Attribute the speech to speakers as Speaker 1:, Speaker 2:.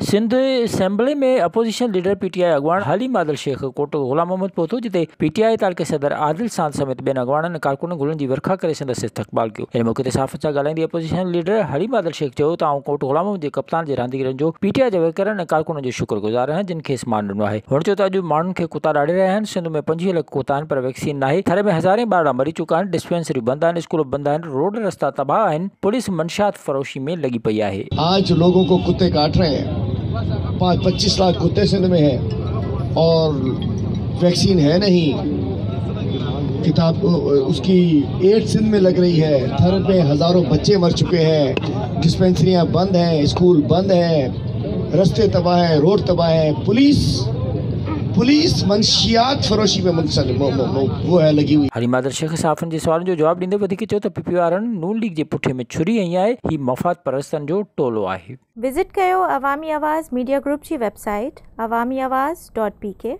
Speaker 1: Sindh assembly में opposition leader PTI अगवान हलीम आदिल शेख कोट गुलाम मोहम्मद पहुतो जिते पीटीआई तालके सदर आदिल सांद समेत बेन अगवाननि कारकुन गुलन की वरखा करे संदसि इस्तक़बाल कियो। इन मौके ते साफ़ सां ॻाल्हाईंदे अपोजिशन लीडर हलीम आदिल शेख चयो त कोट गुलाम मोहम्मद जे कप्तान जे रांदीगरनि जो पीटीआई जे वर्करनि ऐं कारकुननि जो शुक्रगुज़ार आहियां जिन खे मान ॾिनो आहे। हुन चयो त अॼु माण्हुनि खे कुता ॾाढे रहिया आहिनि। सिंध में 25 लाख कुता आहिनि पर वैक्सीन नाहे। थरे में हज़ारें ॿार मरी चुका आहिनि। डिस्पेंसरियूं बंदि आहिनि, स्कूल बंदि आहिनि, रोड रस्ता तबाह आहिनि। पुलिस मंशियात फरोशी में लगी पई आहे।
Speaker 2: आज लोगों को कुत्ते काट रहे हैं। 25 लाख कुत्ते सिंध में है और वैक्सीन है नहीं। किताब उसकी एड्स सिंध में लग रही है। थर में हजारों बच्चे मर चुके हैं। डिस्पेंसरियां बंद हैं, स्कूल बंद हैं, रास्ते तबाह हैं, रोड तबाह है। पुलिस मंशियात फरोशी में वो है लगी हुई।
Speaker 1: हलीम आदिल शेख साफ़िन जे सवालनि जो जवाब ॾींदे वधीक चयो त पीपी वारनि नून लीग जे पुठे में छुरी हई आहे। ही मफ़ाद परस्तनि जो टोलो आहे।
Speaker 3: विज़िट कयो अवामी आवाज़ मीडिया ग्रुप जी वेबसाइट awamiawaz.pk।